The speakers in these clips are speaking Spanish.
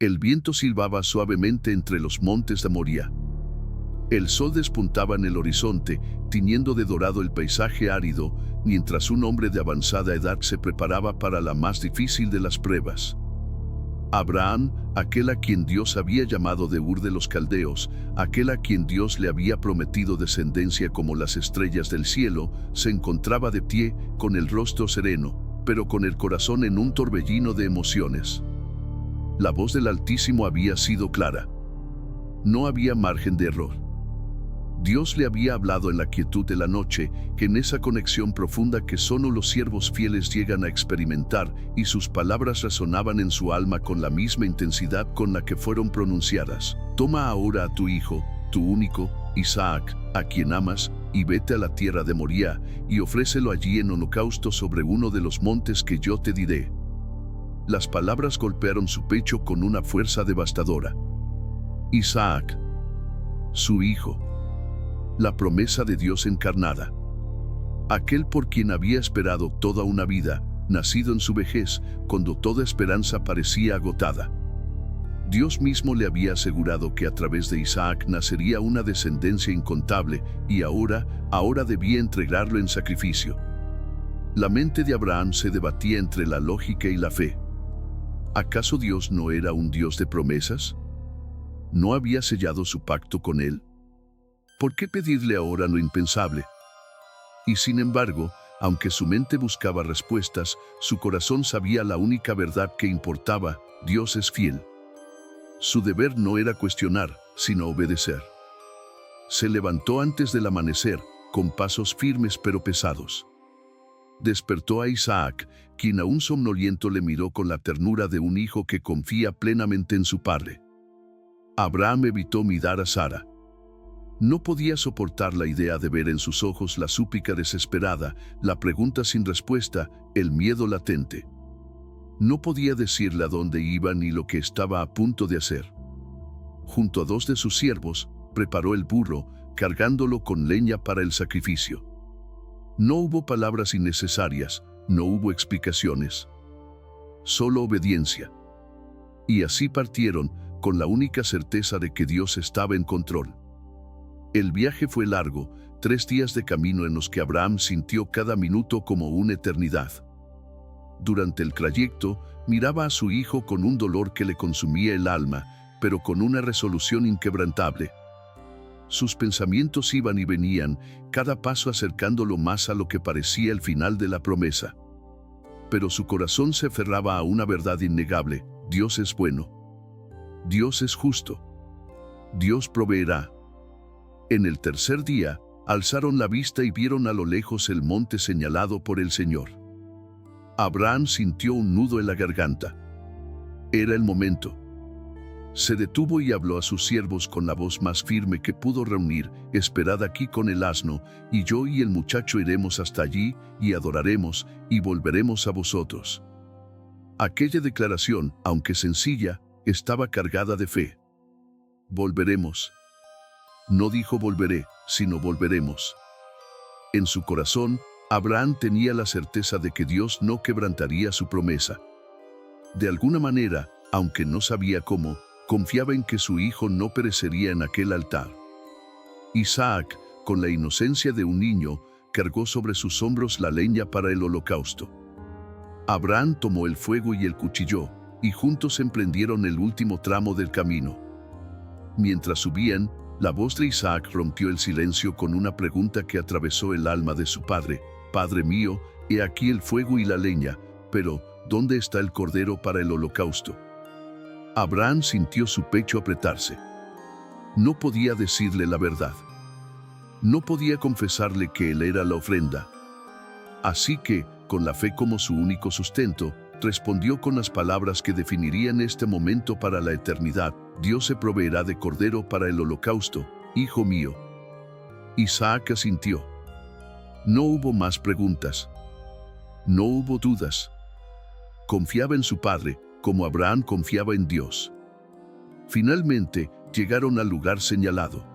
El viento silbaba suavemente entre los montes de Moría. El sol despuntaba en el horizonte, tiñendo de dorado el paisaje árido, mientras un hombre de avanzada edad se preparaba para la más difícil de las pruebas. Abraham, aquel a quien Dios había llamado de Ur de los Caldeos, aquel a quien Dios le había prometido descendencia como las estrellas del cielo, se encontraba de pie, con el rostro sereno, pero con el corazón en un torbellino de emociones. La voz del Altísimo había sido clara. No había margen de error. Dios le había hablado en la quietud de la noche, en esa conexión profunda que solo los siervos fieles llegan a experimentar, y sus palabras resonaban en su alma con la misma intensidad con la que fueron pronunciadas. Toma ahora a tu hijo, tu único, Isaac, a quien amas, y vete a la tierra de Moría, y ofrécelo allí en holocausto sobre uno de los montes que yo te diré. Las palabras golpearon su pecho con una fuerza devastadora. Isaac, su hijo. La promesa de Dios encarnada. Aquel por quien había esperado toda una vida, nacido en su vejez, cuando toda esperanza parecía agotada. Dios mismo le había asegurado que a través de Isaac nacería una descendencia incontable, y ahora debía entregarlo en sacrificio. La mente de Abraham se debatía entre la lógica y la fe. ¿Acaso Dios no era un Dios de promesas? ¿No había sellado su pacto con él? ¿Por qué pedirle ahora lo impensable? Y sin embargo, aunque su mente buscaba respuestas, su corazón sabía la única verdad que importaba: Dios es fiel. Su deber no era cuestionar, sino obedecer. Se levantó antes del amanecer, con pasos firmes pero pesados. Despertó a Isaac, quien aún somnoliento le miró con la ternura de un hijo que confía plenamente en su padre. Abraham evitó mirar a Sara. No podía soportar la idea de ver en sus ojos la súplica desesperada, la pregunta sin respuesta, el miedo latente. No podía decirle a dónde iba ni lo que estaba a punto de hacer. Junto a dos de sus siervos, preparó el burro, cargándolo con leña para el sacrificio. No hubo palabras innecesarias, no hubo explicaciones. Solo obediencia. Y así partieron, con la única certeza de que Dios estaba en control. El viaje fue largo, 3 días de camino en los que Abraham sintió cada minuto como una eternidad. Durante el trayecto, miraba a su hijo con un dolor que le consumía el alma, pero con una resolución inquebrantable. Sus pensamientos iban y venían, cada paso acercándolo más a lo que parecía el final de la promesa. Pero su corazón se aferraba a una verdad innegable: Dios es bueno. Dios es justo. Dios proveerá. En el tercer día, alzaron la vista y vieron a lo lejos el monte señalado por el Señor. Abraham sintió un nudo en la garganta. Era el momento. Se detuvo y habló a sus siervos con la voz más firme que pudo reunir: esperad aquí con el asno, y yo y el muchacho iremos hasta allí, y adoraremos, y volveremos a vosotros. Aquella declaración, aunque sencilla, estaba cargada de fe. Volveremos. No dijo volveré, sino volveremos. En su corazón, Abraham tenía la certeza de que Dios no quebrantaría su promesa. De alguna manera, aunque no sabía cómo, confiaba en que su hijo no perecería en aquel altar. Isaac, con la inocencia de un niño, cargó sobre sus hombros la leña para el holocausto. Abraham tomó el fuego y el cuchillo, y juntos emprendieron el último tramo del camino. Mientras subían, la voz de Isaac rompió el silencio con una pregunta que atravesó el alma de su padre: Padre mío, he aquí el fuego y la leña, pero ¿dónde está el cordero para el holocausto? Abraham sintió su pecho apretarse. No podía decirle la verdad. No podía confesarle que él era la ofrenda. Así que, con la fe como su único sustento, respondió con las palabras que definirían este momento para la eternidad: Dios se proveerá de cordero para el holocausto, hijo mío. Isaac asintió. No hubo más preguntas. No hubo dudas. Confiaba en su padre, como Abraham confiaba en Dios. Finalmente, llegaron al lugar señalado.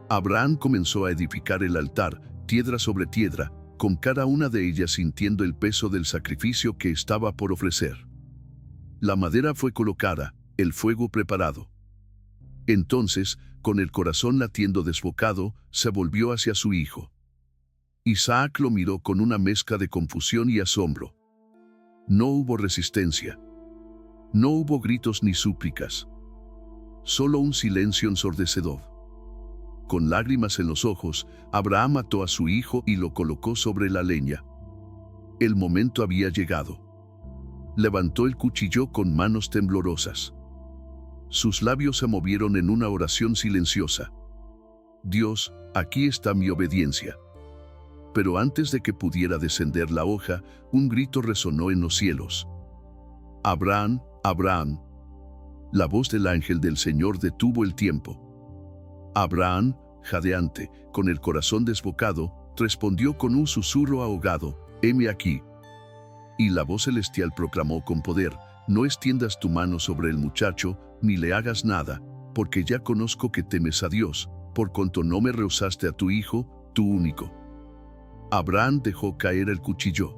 Abraham comenzó a edificar el altar, piedra sobre piedra, con cada una de ellas sintiendo el peso del sacrificio que estaba por ofrecer. La madera fue colocada, el fuego preparado. Entonces, con el corazón latiendo desbocado, se volvió hacia su hijo. Isaac lo miró con una mezcla de confusión y asombro. No hubo resistencia. No hubo gritos ni súplicas. Solo un silencio ensordecedor. Con lágrimas en los ojos, Abraham ató a su hijo y lo colocó sobre la leña. El momento había llegado. Levantó el cuchillo con manos temblorosas. Sus labios se movieron en una oración silenciosa. Dios, aquí está mi obediencia. Pero antes de que pudiera descender la hoja, un grito resonó en los cielos. Abraham, Abraham. La voz del ángel del Señor detuvo el tiempo. Abraham, jadeante, con el corazón desbocado, respondió con un susurro ahogado, heme aquí. Y la voz celestial proclamó con poder, no extiendas tu mano sobre el muchacho, ni le hagas nada, porque ya conozco que temes a Dios, por cuanto no me rehusaste a tu hijo, tu único. Abraham dejó caer el cuchillo.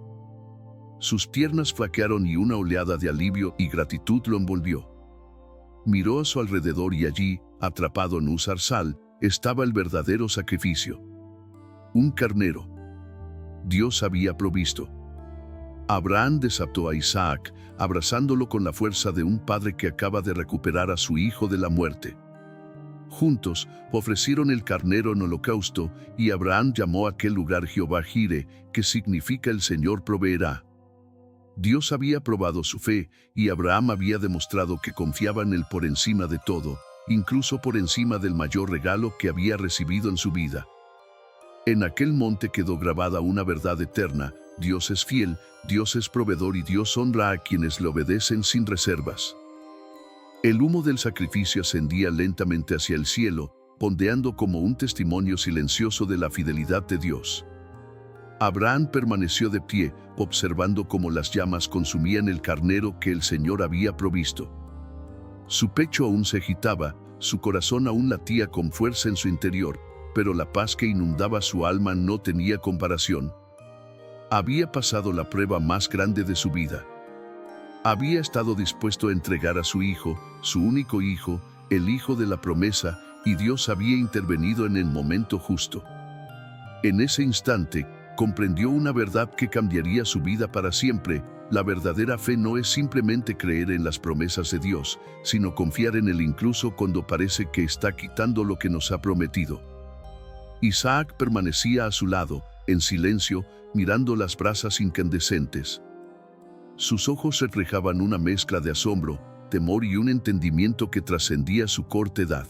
Sus piernas flaquearon y una oleada de alivio y gratitud lo envolvió. Miró a su alrededor y allí, atrapado en un zarzal, estaba el verdadero sacrificio. Un carnero. Dios había provisto. Abraham desató a Isaac, abrazándolo con la fuerza de un padre que acaba de recuperar a su hijo de la muerte. Juntos ofrecieron el carnero en holocausto y Abraham llamó a aquel lugar Jehová Jireh, que significa el Señor proveerá. Dios había probado su fe y Abraham había demostrado que confiaba en él por encima de todo, incluso por encima del mayor regalo que había recibido en su vida. En aquel monte quedó grabada una verdad eterna: Dios es fiel, Dios es proveedor y Dios honra a quienes le obedecen sin reservas. El humo del sacrificio ascendía lentamente hacia el cielo, ondeando como un testimonio silencioso de la fidelidad de Dios. Abraham permaneció de pie, observando cómo las llamas consumían el carnero que el Señor había provisto. Su pecho aún se agitaba, su corazón aún latía con fuerza en su interior, pero la paz que inundaba su alma no tenía comparación. Había pasado la prueba más grande de su vida. Había estado dispuesto a entregar a su hijo, su único hijo, el hijo de la promesa, y Dios había intervenido en el momento justo. En ese instante, comprendió una verdad que cambiaría su vida para siempre. La verdadera fe no es simplemente creer en las promesas de Dios, sino confiar en Él incluso cuando parece que está quitando lo que nos ha prometido. Isaac permanecía a su lado, en silencio, mirando las brasas incandescentes. Sus ojos reflejaban una mezcla de asombro, temor y un entendimiento que trascendía su corta edad.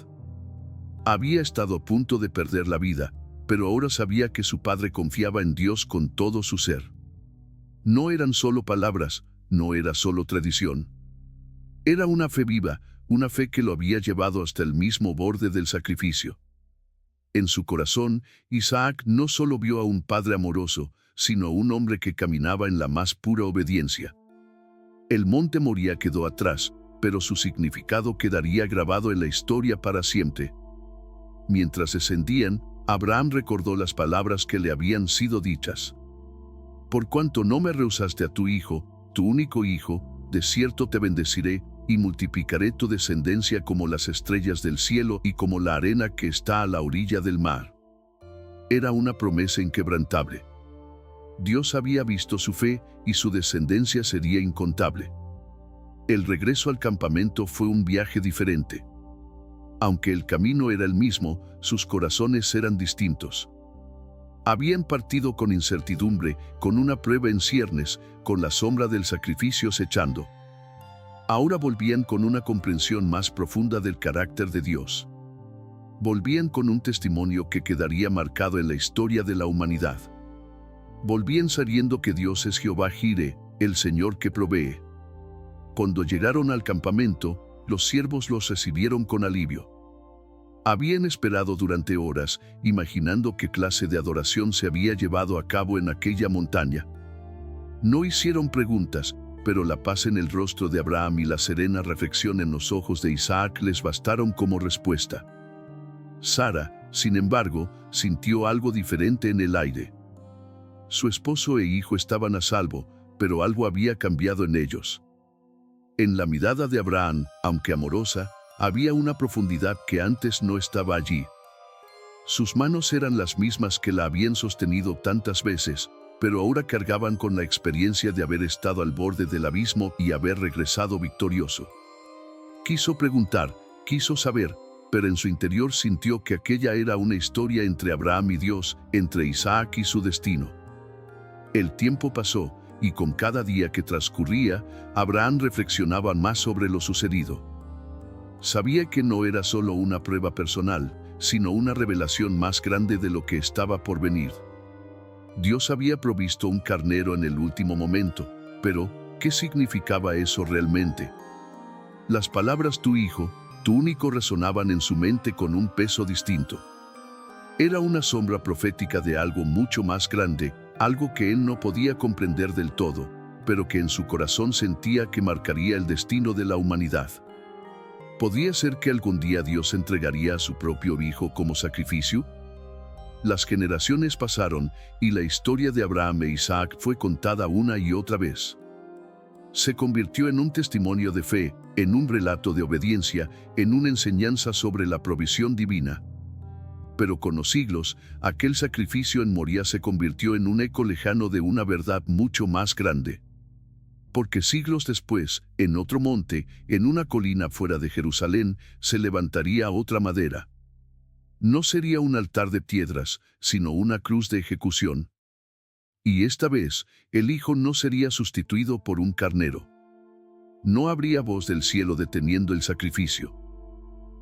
Había estado a punto de perder la vida, pero ahora sabía que su padre confiaba en Dios con todo su ser. No eran solo palabras, no era solo tradición. Era una fe viva, una fe que lo había llevado hasta el mismo borde del sacrificio. En su corazón, Isaac no solo vio a un padre amoroso, sino a un hombre que caminaba en la más pura obediencia. El monte Moría quedó atrás, pero su significado quedaría grabado en la historia para siempre. Mientras descendían, Abraham recordó las palabras que le habían sido dichas. Por cuanto no me rehusaste a tu hijo, tu único hijo, de cierto te bendeciré, y multiplicaré tu descendencia como las estrellas del cielo y como la arena que está a la orilla del mar. Era una promesa inquebrantable. Dios había visto su fe y su descendencia sería incontable. El regreso al campamento fue un viaje diferente. Aunque el camino era el mismo, sus corazones eran distintos. Habían partido con incertidumbre, con una prueba en ciernes, con la sombra del sacrificio acechando. Ahora volvían con una comprensión más profunda del carácter de Dios. Volvían con un testimonio que quedaría marcado en la historia de la humanidad. Volvían sabiendo que Dios es Jehová Jireh, el Señor que provee. Cuando llegaron al campamento, los siervos los recibieron con alivio. Habían esperado durante horas, imaginando qué clase de adoración se había llevado a cabo en aquella montaña. No hicieron preguntas, pero la paz en el rostro de Abraham y la serena reflexión en los ojos de Isaac les bastaron como respuesta. Sara, sin embargo, sintió algo diferente en el aire. Su esposo e hijo estaban a salvo, pero algo había cambiado en ellos. En la mirada de Abraham, aunque amorosa, había una profundidad que antes no estaba allí. Sus manos eran las mismas que la habían sostenido tantas veces, pero ahora cargaban con la experiencia de haber estado al borde del abismo y haber regresado victorioso. Quiso preguntar, quiso saber, pero en su interior sintió que aquella era una historia entre Abraham y Dios, entre Isaac y su destino. El tiempo pasó, y con cada día que transcurría, Abraham reflexionaba más sobre lo sucedido. Sabía que no era solo una prueba personal, sino una revelación más grande de lo que estaba por venir. Dios había provisto un carnero en el último momento, pero ¿qué significaba eso realmente? Las palabras tu hijo, tu único resonaban en su mente con un peso distinto. Era una sombra profética de algo mucho más grande, algo que él no podía comprender del todo, pero que en su corazón sentía que marcaría el destino de la humanidad. ¿Podría ser que algún día Dios entregaría a su propio hijo como sacrificio? Las generaciones pasaron y la historia de Abraham e Isaac fue contada una y otra vez. Se convirtió en un testimonio de fe, en un relato de obediencia, en una enseñanza sobre la provisión divina. Pero con los siglos, aquel sacrificio en Moría se convirtió en un eco lejano de una verdad mucho más grande. Porque siglos después, en otro monte, en una colina fuera de Jerusalén, se levantaría otra madera. No sería un altar de piedras, sino una cruz de ejecución. Y esta vez, el Hijo no sería sustituido por un carnero. No habría voz del cielo deteniendo el sacrificio.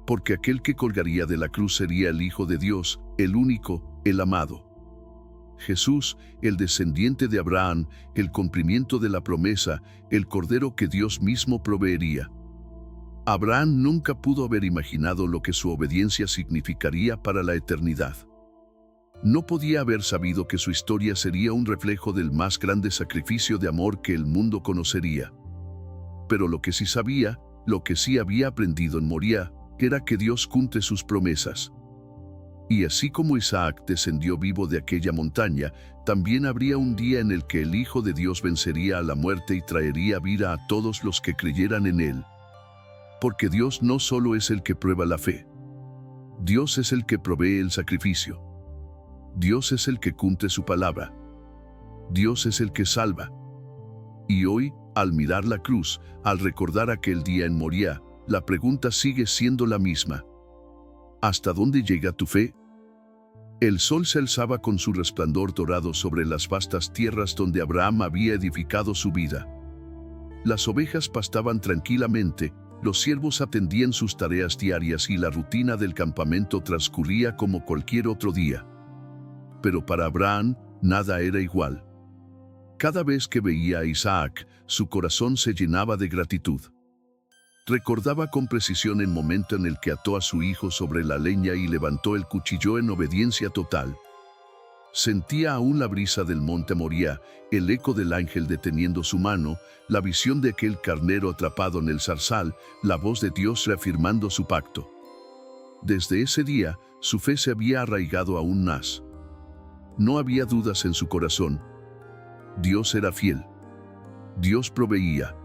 Porque aquel que colgaría de la cruz sería el Hijo de Dios, el único, el amado. Jesús, el descendiente de Abraham, el cumplimiento de la promesa, el Cordero que Dios mismo proveería. Abraham nunca pudo haber imaginado lo que su obediencia significaría para la eternidad. No podía haber sabido que su historia sería un reflejo del más grande sacrificio de amor que el mundo conocería. Pero lo que sí sabía, lo que sí había aprendido en Moría, era que Dios cumple sus promesas. Y así como Isaac descendió vivo de aquella montaña, también habría un día en el que el Hijo de Dios vencería a la muerte y traería vida a todos los que creyeran en él. Porque Dios no solo es el que prueba la fe. Dios es el que provee el sacrificio. Dios es el que cumple su palabra. Dios es el que salva. Y hoy, al mirar la cruz, al recordar aquel día en Moría, la pregunta sigue siendo la misma. ¿Hasta dónde llega tu fe? El sol se alzaba con su resplandor dorado sobre las vastas tierras donde Abraham había edificado su vida. Las ovejas pastaban tranquilamente, los siervos atendían sus tareas diarias y la rutina del campamento transcurría como cualquier otro día. Pero para Abraham, nada era igual. Cada vez que veía a Isaac, su corazón se llenaba de gratitud. Recordaba con precisión el momento en el que ató a su hijo sobre la leña y levantó el cuchillo en obediencia total. Sentía aún la brisa del monte Moría, el eco del ángel deteniendo su mano, la visión de aquel carnero atrapado en el zarzal, la voz de Dios reafirmando su pacto. Desde ese día, su fe se había arraigado aún más. No había dudas en su corazón. Dios era fiel. Dios proveía.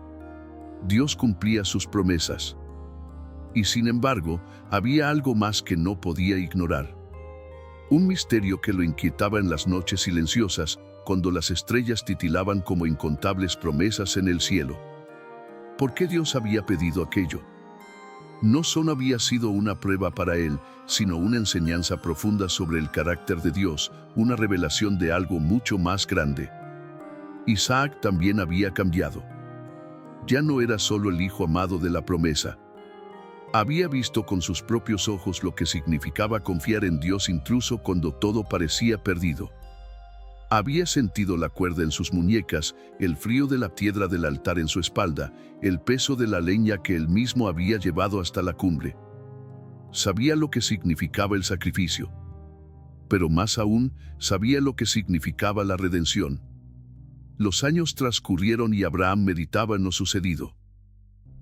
Dios cumplía sus promesas. Y sin embargo, había algo más que no podía ignorar. Un misterio que lo inquietaba en las noches silenciosas, cuando las estrellas titilaban como incontables promesas en el cielo. ¿Por qué Dios había pedido aquello? No solo había sido una prueba para él, sino una enseñanza profunda sobre el carácter de Dios, una revelación de algo mucho más grande. Isaac también había cambiado. Ya no era solo el hijo amado de la promesa. Había visto con sus propios ojos lo que significaba confiar en Dios incluso cuando todo parecía perdido. Había sentido la cuerda en sus muñecas, el frío de la piedra del altar en su espalda, el peso de la leña que él mismo había llevado hasta la cumbre. Sabía lo que significaba el sacrificio. Pero más aún, sabía lo que significaba la redención. Los años transcurrieron y Abraham meditaba en lo sucedido.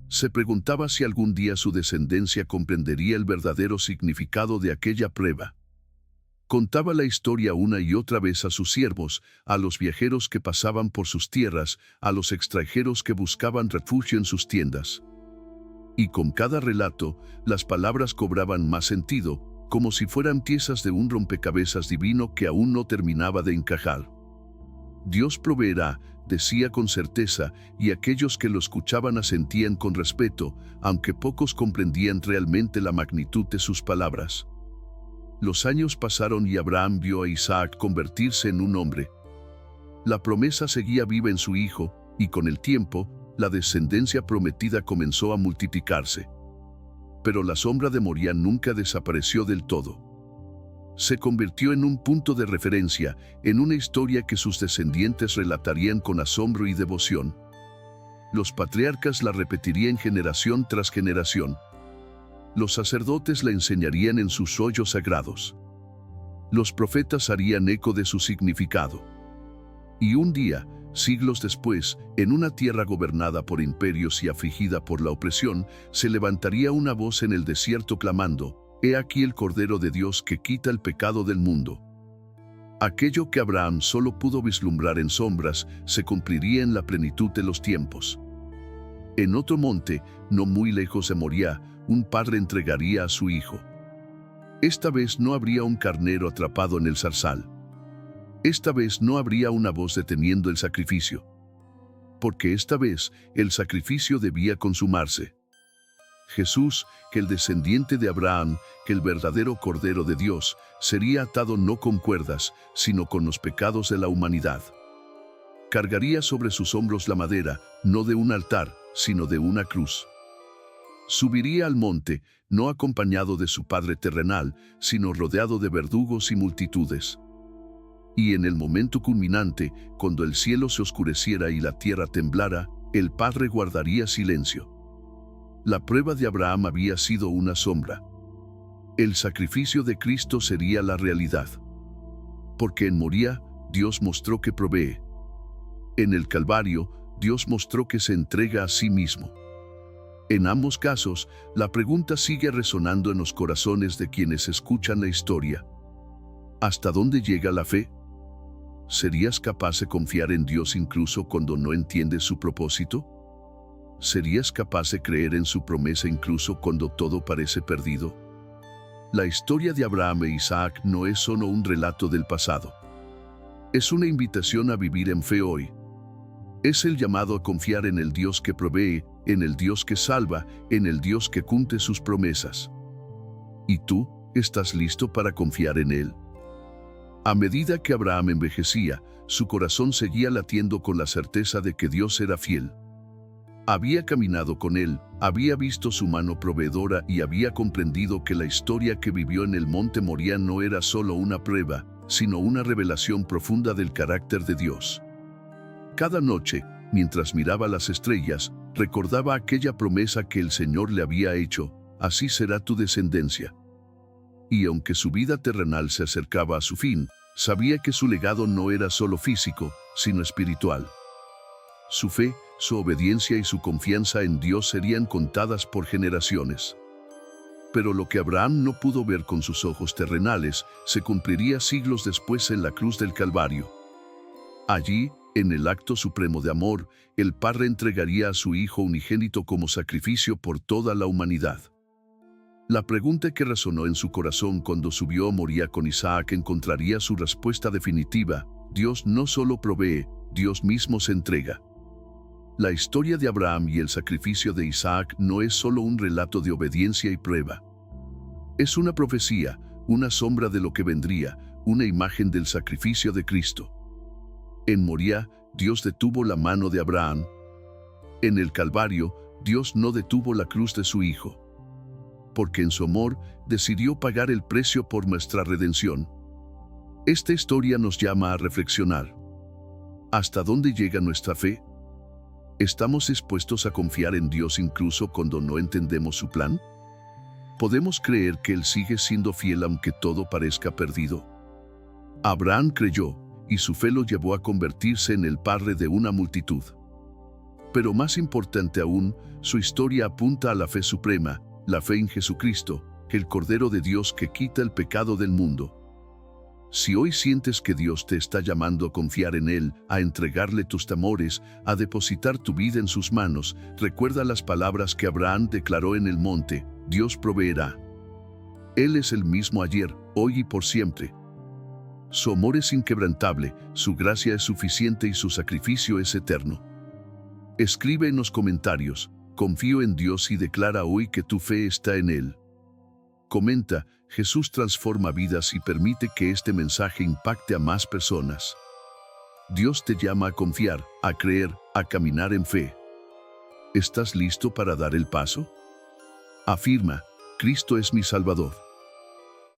Se preguntaba si algún día su descendencia comprendería el verdadero significado de aquella prueba. Contaba la historia una y otra vez a sus siervos, a los viajeros que pasaban por sus tierras, a los extranjeros que buscaban refugio en sus tiendas. Y con cada relato, las palabras cobraban más sentido, como si fueran piezas de un rompecabezas divino que aún no terminaba de encajar. Dios proveerá, decía con certeza, y aquellos que lo escuchaban asentían con respeto, aunque pocos comprendían realmente la magnitud de sus palabras. Los años pasaron y Abraham vio a Isaac convertirse en un hombre. La promesa seguía viva en su hijo, y con el tiempo, la descendencia prometida comenzó a multiplicarse. Pero la sombra de Moría nunca desapareció del todo. Se convirtió en un punto de referencia, en una historia que sus descendientes relatarían con asombro y devoción. Los patriarcas la repetirían generación tras generación. Los sacerdotes la enseñarían en sus rollos sagrados. Los profetas harían eco de su significado. Y un día, siglos después, en una tierra gobernada por imperios y afligida por la opresión, se levantaría una voz en el desierto clamando: «He aquí el Cordero de Dios que quita el pecado del mundo». Aquello que Abraham solo pudo vislumbrar en sombras, se cumpliría en la plenitud de los tiempos. En otro monte, no muy lejos de Moría, un padre entregaría a su hijo. Esta vez no habría un carnero atrapado en el zarzal. Esta vez no habría una voz deteniendo el sacrificio. Porque esta vez el sacrificio debía consumarse. Jesús, que el descendiente de Abraham, que el verdadero Cordero de Dios, sería atado no con cuerdas, sino con los pecados de la humanidad. Cargaría sobre sus hombros la madera, no de un altar, sino de una cruz. Subiría al monte, no acompañado de su padre terrenal, sino rodeado de verdugos y multitudes. Y en el momento culminante, cuando el cielo se oscureciera y la tierra temblara, el padre guardaría silencio. La prueba de Abraham había sido una sombra. El sacrificio de Cristo sería la realidad. Porque en Moría, Dios mostró que provee. En el Calvario, Dios mostró que se entrega a sí mismo. En ambos casos, la pregunta sigue resonando en los corazones de quienes escuchan la historia. ¿Hasta dónde llega la fe? ¿Serías capaz de confiar en Dios incluso cuando no entiendes su propósito? ¿Serías capaz de creer en su promesa incluso cuando todo parece perdido? La historia de Abraham e Isaac no es solo un relato del pasado. Es una invitación a vivir en fe hoy. Es el llamado a confiar en el Dios que provee, en el Dios que salva, en el Dios que cumple sus promesas. ¿Y tú, estás listo para confiar en Él? A medida que Abraham envejecía, su corazón seguía latiendo con la certeza de que Dios era fiel. Había caminado con Él, había visto su mano proveedora y había comprendido que la historia que vivió en el monte Moría no era solo una prueba, sino una revelación profunda del carácter de Dios. Cada noche, mientras miraba las estrellas, recordaba aquella promesa que el Señor le había hecho: así será tu descendencia. Y aunque su vida terrenal se acercaba a su fin, sabía que su legado no era solo físico, sino espiritual. Su fe, su obediencia y su confianza en Dios serían contadas por generaciones. Pero lo que Abraham no pudo ver con sus ojos terrenales, se cumpliría siglos después en la cruz del Calvario. Allí, en el acto supremo de amor, el Padre entregaría a su Hijo unigénito como sacrificio por toda la humanidad. La pregunta que resonó en su corazón cuando subió a Moría con Isaac encontraría su respuesta definitiva: Dios no solo provee, Dios mismo se entrega. La historia de Abraham y el sacrificio de Isaac no es solo un relato de obediencia y prueba. Es una profecía, una sombra de lo que vendría, una imagen del sacrificio de Cristo. En Moría, Dios detuvo la mano de Abraham. En el Calvario, Dios no detuvo la cruz de su Hijo. Porque en su amor, decidió pagar el precio por nuestra redención. Esta historia nos llama a reflexionar. ¿Hasta dónde llega nuestra fe? ¿Estamos dispuestos a confiar en Dios incluso cuando no entendemos su plan? ¿Podemos creer que Él sigue siendo fiel aunque todo parezca perdido? Abraham creyó, y su fe lo llevó a convertirse en el padre de una multitud. Pero más importante aún, su historia apunta a la fe suprema, la fe en Jesucristo, el Cordero de Dios que quita el pecado del mundo. Si hoy sientes que Dios te está llamando a confiar en Él, a entregarle tus temores, a depositar tu vida en sus manos, recuerda las palabras que Abraham declaró en el monte: Dios proveerá. Él es el mismo ayer, hoy y por siempre. Su amor es inquebrantable, su gracia es suficiente y su sacrificio es eterno. Escribe en los comentarios: confío en Dios, y declara hoy que tu fe está en Él. Comenta: Jesús transforma vidas, y permite que este mensaje impacte a más personas. Dios te llama a confiar, a creer, a caminar en fe. ¿Estás listo para dar el paso? Afirma: Cristo es mi Salvador.